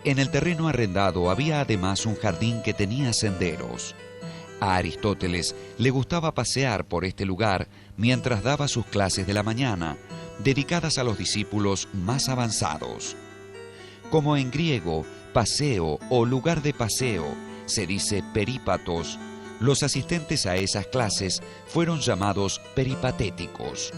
En el terreno arrendado había además un jardín que tenía senderos. A Aristóteles le gustaba pasear por este lugar mientras daba sus clases de la mañana, dedicadas a los discípulos más avanzados. Como en griego, paseo o lugar de paseo se dice perípatos, los asistentes a esas clases fueron llamados peripatéticos.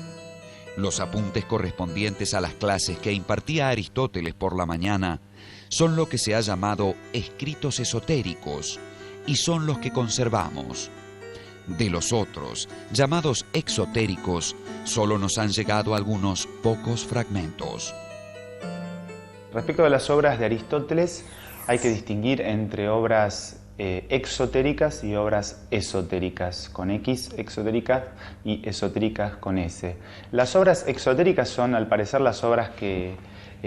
Los apuntes correspondientes a las clases que impartía Aristóteles por la mañana son lo que se ha llamado escritos esotéricos y son los que conservamos. De los otros, llamados exotéricos, solo nos han llegado algunos pocos fragmentos. Respecto a las obras de Aristóteles, hay que distinguir entre obras exotéricas y obras esotéricas, con X, exotéricas, y esotéricas con S. Las obras exotéricas son, al parecer, las obras que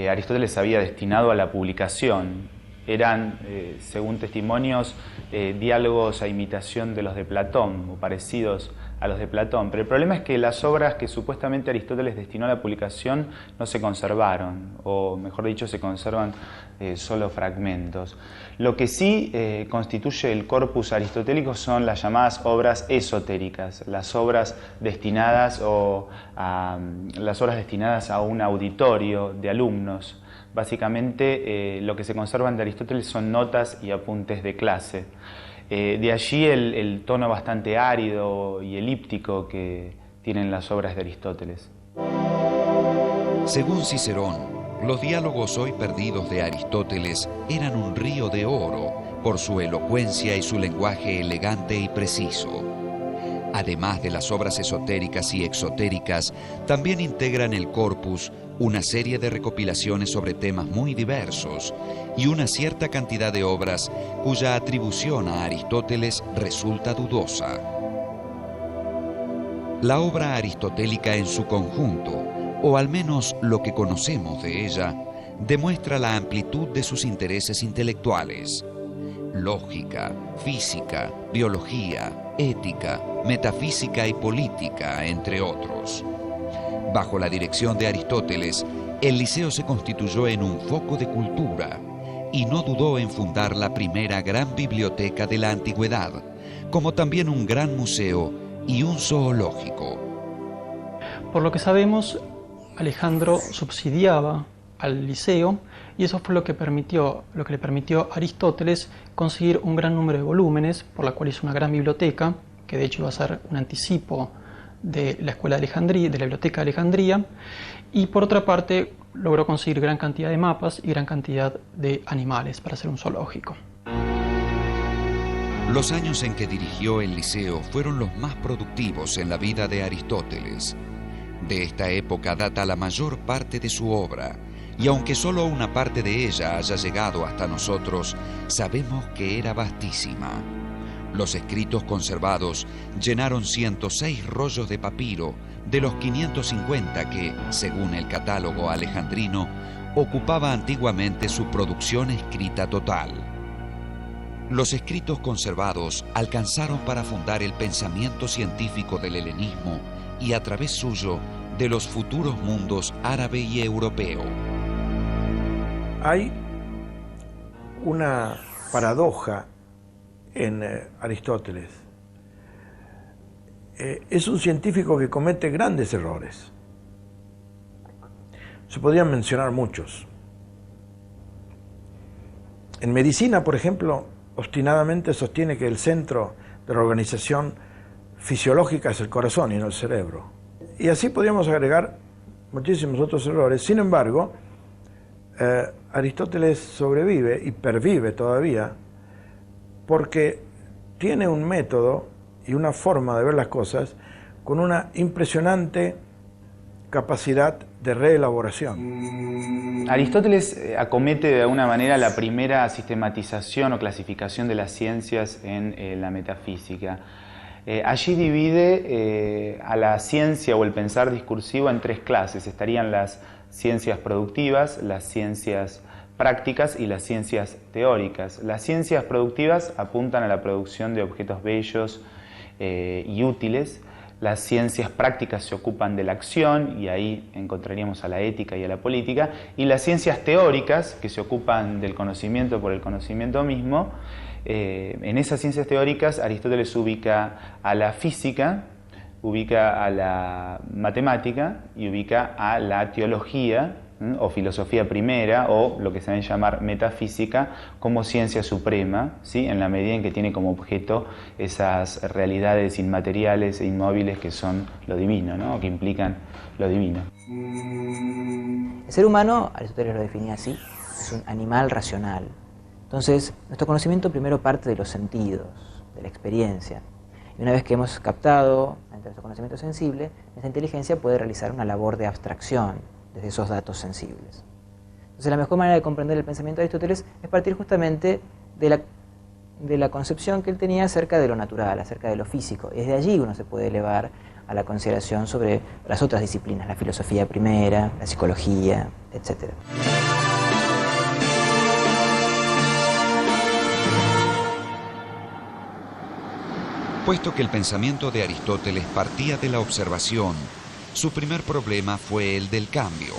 Aristóteles había destinado a la publicación. Eran, según testimonios, diálogos a imitación de los de Platón, o parecidos a los de Platón. Pero el problema es que las obras que supuestamente Aristóteles destinó a la publicación no se conservaron, o mejor dicho, se conservan solo fragmentos. Lo que sí constituye el corpus aristotélico son las llamadas obras esotéricas, las obras destinadas a un auditorio de alumnos. Básicamente lo que se conservan de Aristóteles son notas y apuntes de clase. De allí el tono bastante árido y elíptico que tienen las obras de Aristóteles. Según Cicerón, los diálogos hoy perdidos de Aristóteles eran un río de oro por su elocuencia y su lenguaje elegante y preciso. Además de las obras esotéricas y exotéricas, también integran el corpus una serie de recopilaciones sobre temas muy diversos y una cierta cantidad de obras cuya atribución a Aristóteles resulta dudosa. La obra aristotélica en su conjunto, o al menos lo que conocemos de ella, demuestra la amplitud de sus intereses intelectuales. Lógica, física, biología, ética, metafísica y política, entre otros. Bajo la dirección de Aristóteles, el Liceo se constituyó en un foco de cultura y no dudó en fundar la primera gran biblioteca de la antigüedad, como también un gran museo y un zoológico. Por lo que sabemos, Alejandro subsidiaba al Liceo y eso fue lo que le permitió a Aristóteles conseguir un gran número de volúmenes, por la cual hizo una gran biblioteca, que de hecho iba a ser un anticipo de la escuela de Alejandría, de la biblioteca de Alejandría, y por otra parte logró conseguir gran cantidad de mapas y gran cantidad de animales para hacer un zoológico. Los años en que dirigió el Liceo fueron los más productivos en la vida de Aristóteles. De esta época data la mayor parte de su obra, y aunque solo una parte de ella haya llegado hasta nosotros, sabemos que era vastísima. Los escritos conservados llenaron 106 rollos de papiro de los 550 que, según el catálogo alejandrino, ocupaba antiguamente su producción escrita total. Los escritos conservados alcanzaron para fundar el pensamiento científico del helenismo y a través suyo de los futuros mundos árabe y europeo. Hay una paradoja en Aristóteles. Es un científico que comete grandes errores. Se podrían mencionar muchos. En medicina, por ejemplo, obstinadamente sostiene que el centro de la organización fisiológica es el corazón y no el cerebro. Y así podríamos agregar muchísimos otros errores. Sin embargo, Aristóteles sobrevive y pervive todavía porque tiene un método y una forma de ver las cosas con una impresionante capacidad de reelaboración. Aristóteles acomete de alguna manera la primera sistematización o clasificación de las ciencias en la metafísica. Allí divide a la ciencia o el pensar discursivo en tres clases. Estarían las ciencias productivas, las ciencias prácticas y las ciencias teóricas. Las ciencias productivas apuntan a la producción de objetos bellos y útiles, Las ciencias prácticas se ocupan de la acción y ahí encontraríamos a la ética y a la política. Y las ciencias teóricas, que se ocupan del conocimiento por el conocimiento mismo, en esas ciencias teóricas Aristóteles ubica a la física, ubica a la matemática y ubica a la teología o filosofía primera, o lo que se debe llamar metafísica, como ciencia suprema, ¿sí? En la medida en que tiene como objeto esas realidades inmateriales e inmóviles que son lo divino, ¿no? O que implican lo divino. El ser humano, Aristóteles lo definía así, es un animal racional. Entonces, nuestro conocimiento primero parte de los sentidos, de la experiencia. Y una vez que hemos captado nuestro conocimiento sensible, nuestra inteligencia puede realizar una labor de abstracción desde esos datos sensibles. Entonces la mejor manera de comprender el pensamiento de Aristóteles es partir justamente de la concepción que él tenía acerca de lo natural, acerca de lo físico. Y desde allí uno se puede elevar a la consideración sobre las otras disciplinas, la filosofía primera, la psicología, etc. Puesto que el pensamiento de Aristóteles partía de la observación, su primer problema fue el del cambio.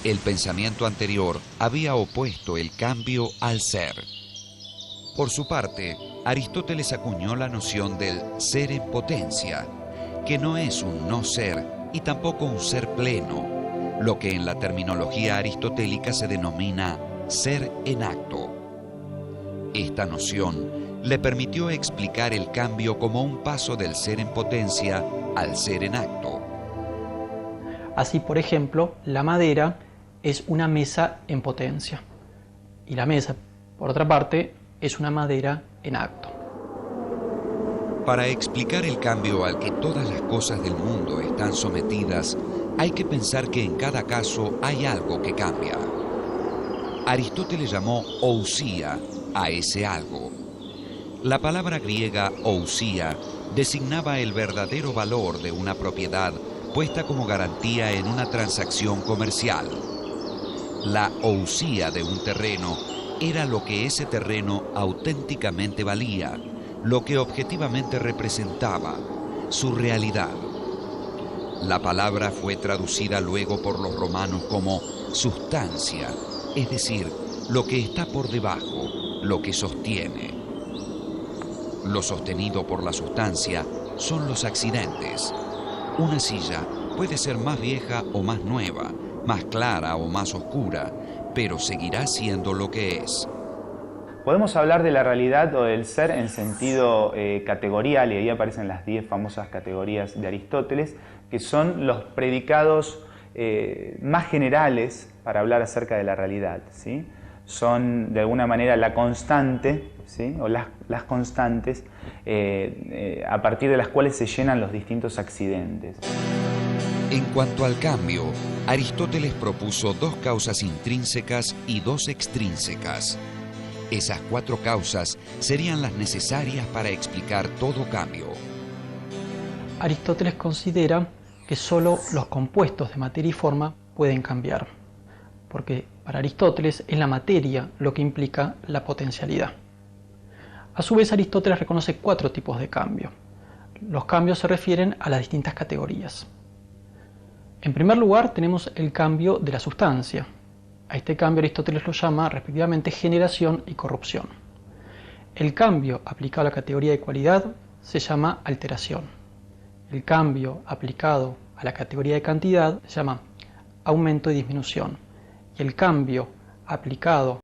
El pensamiento anterior había opuesto el cambio al ser. Por su parte, Aristóteles acuñó la noción del ser en potencia, que no es un no ser y tampoco un ser pleno, lo que en la terminología aristotélica se denomina ser en acto. Esta noción le permitió explicar el cambio como un paso del ser en potencia al ser en acto. Así, por ejemplo, la madera es una mesa en potencia y la mesa, por otra parte, es una madera en acto. Para explicar el cambio al que todas las cosas del mundo están sometidas, hay que pensar que en cada caso hay algo que cambia. Aristóteles llamó ousia a ese algo. La palabra griega ousia designaba el verdadero valor de una propiedad puesta como garantía en una transacción comercial. La ousia de un terreno era lo que ese terreno auténticamente valía, lo que objetivamente representaba, su realidad. La palabra fue traducida luego por los romanos como sustancia, es decir, lo que está por debajo, lo que sostiene. Lo sostenido por la sustancia son los accidentes. Una silla puede ser más vieja o más nueva, más clara o más oscura, pero seguirá siendo lo que es. Podemos hablar de la realidad o del ser en sentido categorial, y ahí aparecen las 10 famosas categorías de Aristóteles, que son los predicados más generales para hablar acerca de la realidad, ¿sí? Son de alguna manera la constante, ¿sí? O las constantes a partir de las cuales se llenan los distintos accidentes. En cuanto al cambio, Aristóteles propuso 2 causas intrínsecas y 2 extrínsecas. Esas 4 causas serían las necesarias para explicar todo cambio. Aristóteles considera que solo los compuestos de materia y forma pueden cambiar, porque para Aristóteles es la materia lo que implica la potencialidad. A su vez, Aristóteles reconoce 4 tipos de cambio. Los cambios se refieren a las distintas categorías. En primer lugar, tenemos el cambio de la sustancia. A este cambio Aristóteles lo llama respectivamente generación y corrupción. El cambio aplicado a la categoría de cualidad se llama alteración. El cambio aplicado a la categoría de cantidad se llama aumento y disminución. Y el cambio aplicado